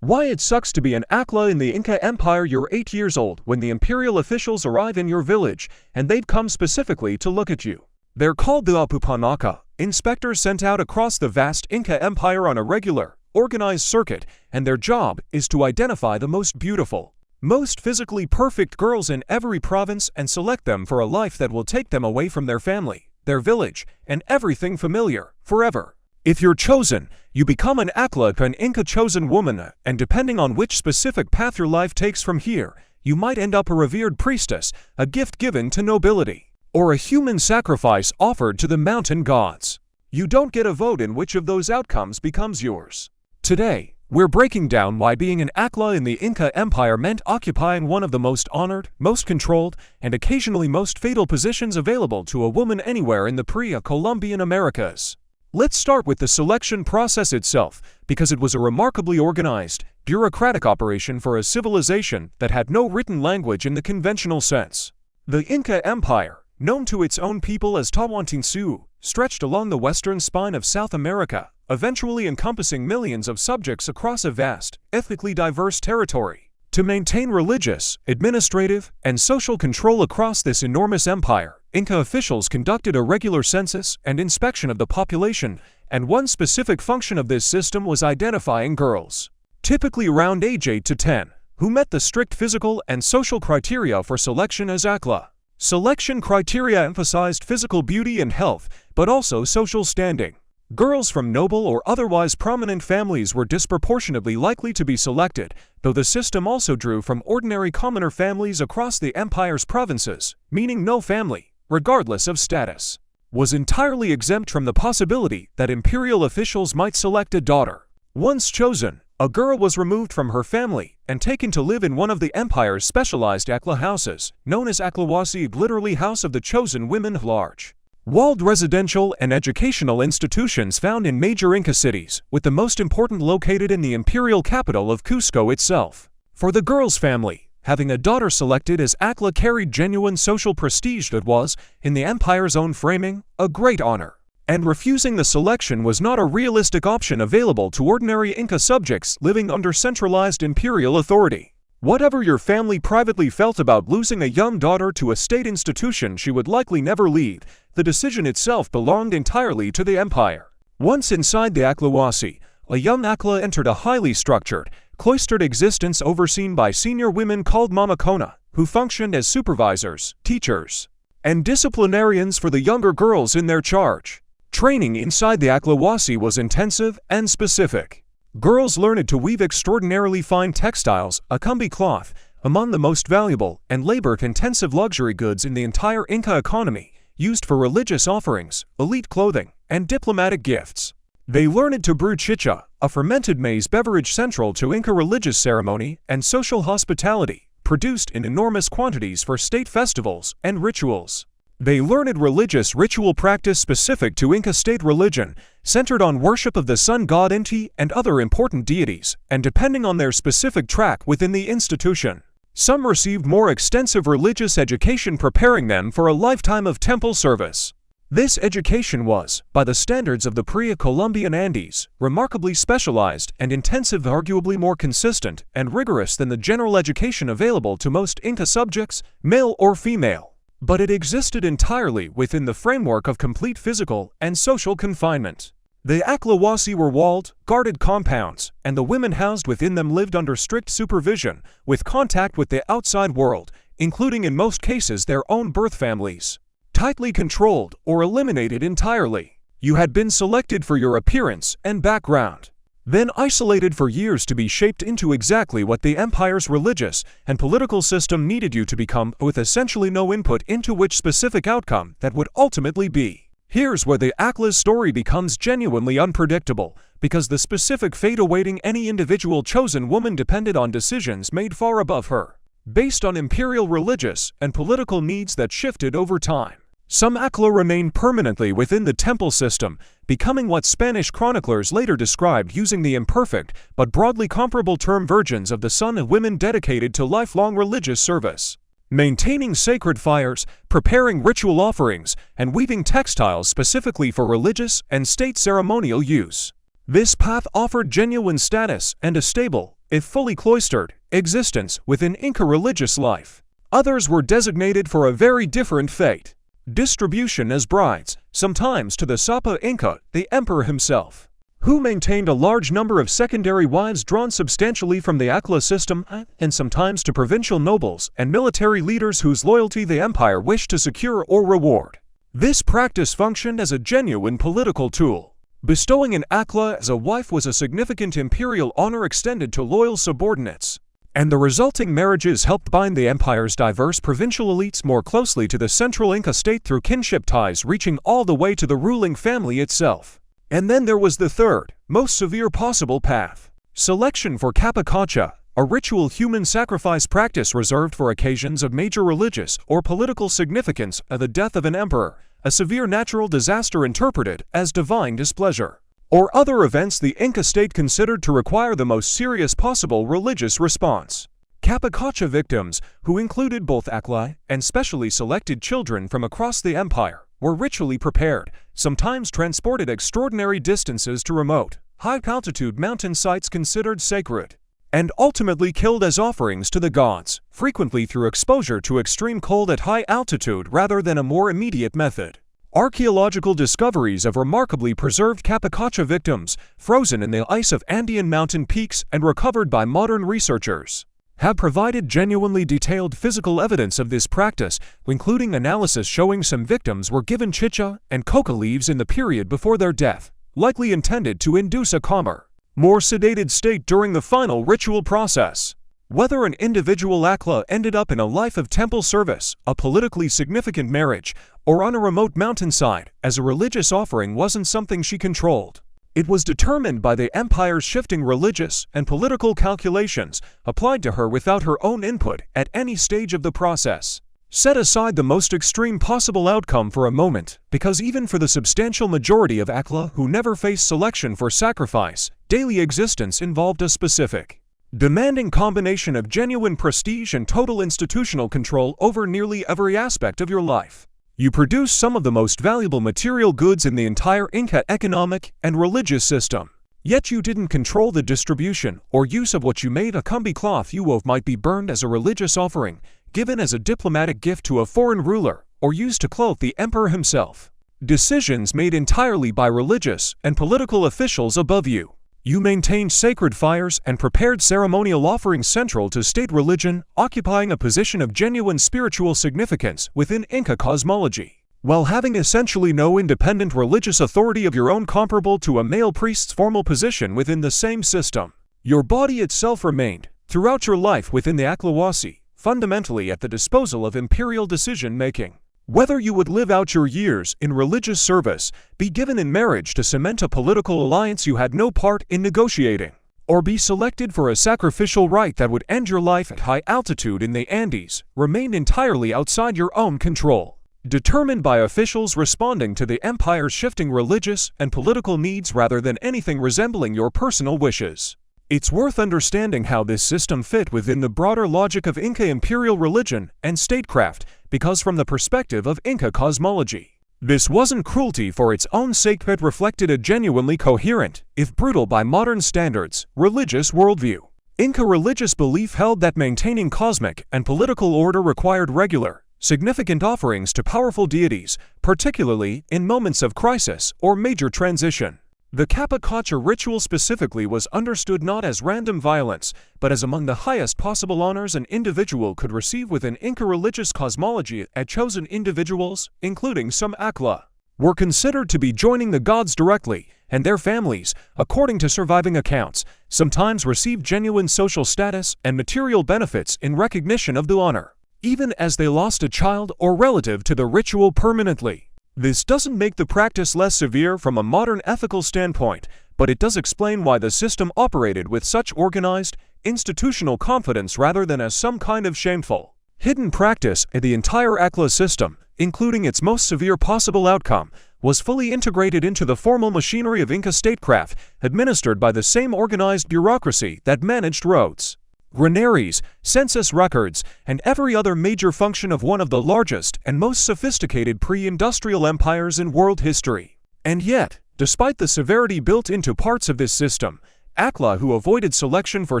Why it sucks to be an Aclla in the Inca Empire. You're 8 years old when the imperial officials arrive in your village, and they've come specifically to look at you. They're called the Apupanaka, inspectors sent out across the vast Inca Empire on a regular, organized circuit, and their job is to identify the most beautiful, most physically perfect girls in every province and select them for a life that will take them away from their family, their village, and everything familiar, forever. If you're chosen, you become an Aclla, an Inca chosen woman, and depending on which specific path your life takes from here, you might end up a revered priestess, a gift given to nobility, or a human sacrifice offered to the mountain gods. You don't get a vote in which of those outcomes becomes yours. Today, we're breaking down why being an Aclla in the Inca Empire meant occupying one of the most honored, most controlled, and occasionally most fatal positions available to a woman anywhere in the pre-Columbian Americas. Let's start with the selection process itself, because it was a remarkably organized, bureaucratic operation for a civilization that had no written language in the conventional sense. The Inca Empire, known to its own people as Tawantinsuyu, stretched along the western spine of South America, eventually encompassing millions of subjects across a vast, ethnically diverse territory. To maintain religious, administrative, and social control across this enormous empire, Inca officials conducted a regular census and inspection of the population, and one specific function of this system was identifying girls, typically around age 8 to 10, who met the strict physical and social criteria for selection as Aclla. Selection criteria emphasized physical beauty and health, but also social standing. Girls from noble or otherwise prominent families were disproportionately likely to be selected, though the system also drew from ordinary commoner families across the empire's provinces, meaning no family, regardless of status, was entirely exempt from the possibility that imperial officials might select a daughter. Once chosen, a girl was removed from her family and taken to live in one of the empire's specialized Aclla houses, known as acllawasi, literally House of the Chosen Women. Large, walled residential and educational institutions found in major Inca cities, with the most important located in the imperial capital of Cusco itself. For the girl's family, having a daughter selected as Aclla carried genuine social prestige that was, in the empire's own framing, a great honor. And refusing the selection was not a realistic option available to ordinary Inca subjects living under centralized imperial authority. Whatever your family privately felt about losing a young daughter to a state institution she would likely never leave, the decision itself belonged entirely to the empire. Once inside the acllawasi, a young Aclla entered a highly structured, cloistered existence overseen by senior women called mamacona, who functioned as supervisors, teachers, and disciplinarians for the younger girls in their charge. Training inside the acllawasi was intensive and specific. Girls learned to weave extraordinarily fine textiles, a kumbi cloth, among the most valuable and labor-intensive luxury goods in the entire Inca economy, used for religious offerings, elite clothing, and diplomatic gifts. They learned to brew chicha, a fermented maize beverage central to Inca religious ceremony and social hospitality, produced in enormous quantities for state festivals and rituals. They learned religious ritual practice specific to Inca state religion, centered on worship of the sun god Inti and other important deities, and depending on their specific track within the institution. Some received more extensive religious education preparing them for a lifetime of temple service. This education was, by the standards of the pre-Columbian Andes, remarkably specialized and intensive, arguably more consistent and rigorous than the general education available to most Inca subjects, male or female. But it existed entirely within the framework of complete physical and social confinement. The acllawasi were walled, guarded compounds, and the women housed within them lived under strict supervision, with contact with the outside world, including in most cases their own birth families, tightly controlled or eliminated entirely. You had been selected for your appearance and background, then isolated for years to be shaped into exactly what the empire's religious and political system needed you to become, with essentially no input into which specific outcome that would ultimately be. Here's where the Aclla's story becomes genuinely unpredictable, because the specific fate awaiting any individual chosen woman depended on decisions made far above her, based on imperial religious and political needs that shifted over time. Some Aclla remained permanently within the temple system, becoming what Spanish chroniclers later described using the imperfect but broadly comparable term virgins of the sun, of women dedicated to lifelong religious service, maintaining sacred fires, preparing ritual offerings, and weaving textiles specifically for religious and state ceremonial use. This path offered genuine status and a stable, if fully cloistered, existence within Inca religious life. Others were designated for a very different fate. Distribution as brides, sometimes to the Sapa Inca, the emperor himself, who maintained a large number of secondary wives drawn substantially from the Aclla system, and sometimes to provincial nobles and military leaders whose loyalty the empire wished to secure or reward. This practice functioned as a genuine political tool. Bestowing an Aclla as a wife was a significant imperial honor extended to loyal subordinates, and the resulting marriages helped bind the empire's diverse provincial elites more closely to the central Inca state through kinship ties reaching all the way to the ruling family itself. And then there was the third, most severe possible path: selection for capacocha, a ritual human sacrifice practice reserved for occasions of major religious or political significance, the death of an emperor, a severe natural disaster interpreted as divine displeasure, or other events the Inca state considered to require the most serious possible religious response. Capacocha victims, who included both Aclla and specially selected children from across the empire, were ritually prepared, sometimes transported extraordinary distances to remote, high-altitude mountain sites considered sacred, and ultimately killed as offerings to the gods, frequently through exposure to extreme cold at high altitude rather than a more immediate method. Archaeological discoveries of remarkably preserved capacocha victims, frozen in the ice of Andean mountain peaks and recovered by modern researchers, have provided genuinely detailed physical evidence of this practice, including analysis showing some victims were given chicha and coca leaves in the period before their death, likely intended to induce a calmer, more sedated state during the final ritual process. Whether an individual Aclla ended up in a life of temple service, a politically significant marriage, or on a remote mountainside as a religious offering wasn't something she controlled. It was determined by the empire's shifting religious and political calculations applied to her without her own input at any stage of the process. Set aside the most extreme possible outcome for a moment, because even for the substantial majority of Aclla who never faced selection for sacrifice, daily existence involved a specific, demanding combination of genuine prestige and total institutional control over nearly every aspect of your life. You produce some of the most valuable material goods in the entire Inca economic and religious system. Yet you didn't control the distribution or use of what you made. A combi cloth you wove might be burned as a religious offering, given as a diplomatic gift to a foreign ruler, or used to clothe the emperor himself. Decisions made entirely by religious and political officials above you. You maintained sacred fires and prepared ceremonial offerings central to state religion, occupying a position of genuine spiritual significance within Inca cosmology, while having essentially no independent religious authority of your own comparable to a male priest's formal position within the same system. Your body itself remained, throughout your life within the acllawasi, fundamentally at the disposal of imperial decision-making. Whether you would live out your years in religious service, be given in marriage to cement a political alliance you had no part in negotiating, or be selected for a sacrificial rite that would end your life at high altitude in the Andes, remained entirely outside your own control, determined by officials responding to the empire's shifting religious and political needs rather than anything resembling your personal wishes. It's worth understanding how this system fit within the broader logic of Inca imperial religion and statecraft, because from the perspective of Inca cosmology, this wasn't cruelty for its own sake but reflected a genuinely coherent, if brutal by modern standards, religious worldview. Inca religious belief held that maintaining cosmic and political order required regular, significant offerings to powerful deities, particularly in moments of crisis or major transition. The capacocha ritual specifically was understood not as random violence, but as among the highest possible honors an individual could receive within Inca religious cosmology. At chosen individuals, including some Aclla, were considered to be joining the gods directly, and their families, according to surviving accounts, sometimes received genuine social status and material benefits in recognition of the honor, even as they lost a child or relative to the ritual permanently. This doesn't make the practice less severe from a modern ethical standpoint, but it does explain why the system operated with such organized, institutional confidence rather than as some kind of shameful, hidden practice. The entire Aclla system, including its most severe possible outcome, was fully integrated into the formal machinery of Inca statecraft, administered by the same organized bureaucracy that managed roads, granaries, census records, and every other major function of one of the largest and most sophisticated pre-industrial empires in world history. And yet, despite the severity built into parts of this system, Aclla, who avoided selection for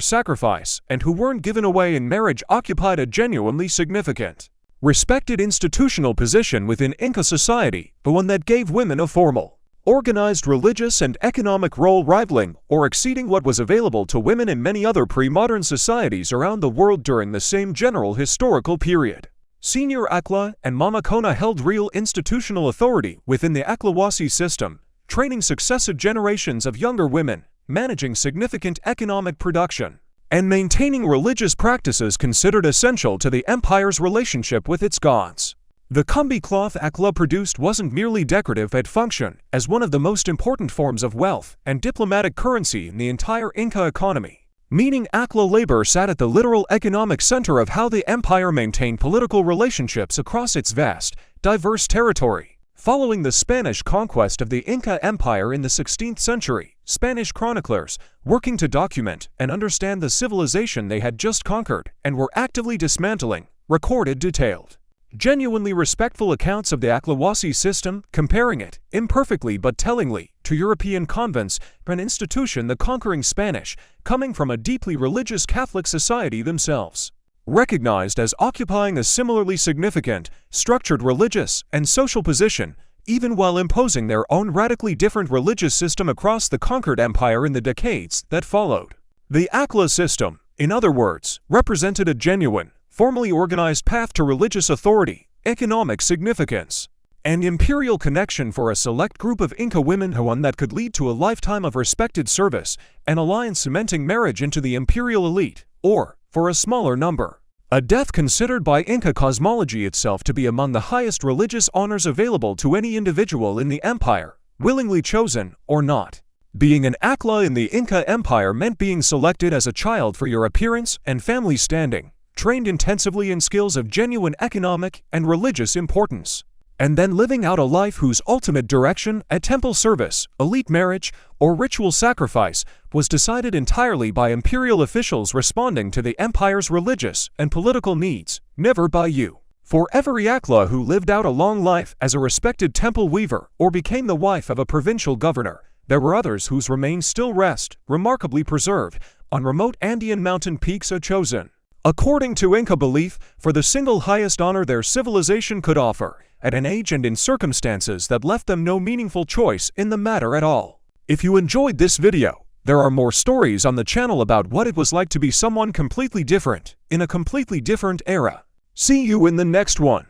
sacrifice and who weren't given away in marriage, occupied a genuinely significant, respected institutional position within Inca society, but one that gave women a formal, organized religious and economic role rivaling or exceeding what was available to women in many other pre-modern societies around the world during the same general historical period. Senior Aclla and Mama Kona held real institutional authority within the acllawasi system, training successive generations of younger women, managing significant economic production, and maintaining religious practices considered essential to the empire's relationship with its gods. The kumbi cloth Aclla produced wasn't merely decorative, it functioned as one of the most important forms of wealth and diplomatic currency in the entire Inca economy. Meaning Aclla labor sat at the literal economic center of how the empire maintained political relationships across its vast, diverse territory. Following the Spanish conquest of the Inca Empire in the 16th century, Spanish chroniclers, working to document and understand the civilization they had just conquered and were actively dismantling, recorded detailed, genuinely respectful accounts of the acllawasi system, comparing it, imperfectly but tellingly, to European convents, an institution the conquering Spanish, coming from a deeply religious Catholic society themselves, recognized as occupying a similarly significant, structured religious and social position, even while imposing their own radically different religious system across the conquered empire in the decades that followed. The Aclla system, in other words, represented a genuine, formally organized path to religious authority, economic significance, and imperial connection for a select group of Inca women, one that could lead to a lifetime of respected service, an alliance cementing marriage into the imperial elite, or, for a smaller number, a death considered by Inca cosmology itself to be among the highest religious honors available to any individual in the empire, willingly chosen or not. Being an Aclla in the Inca Empire meant being selected as a child for your appearance and family standing, trained intensively in skills of genuine economic and religious importance, and then living out a life whose ultimate direction, a temple service, elite marriage, or ritual sacrifice, was decided entirely by imperial officials responding to the empire's religious and political needs, never by you. For every Aclla who lived out a long life as a respected temple weaver or became the wife of a provincial governor, there were others whose remains still rest, remarkably preserved, on remote Andean mountain peaks chosen, according to Inca belief, for the single highest honor their civilization could offer, at an age and in circumstances that left them no meaningful choice in the matter at all. If you enjoyed this video, there are more stories on the channel about what it was like to be someone completely different, in a completely different era. See you in the next one.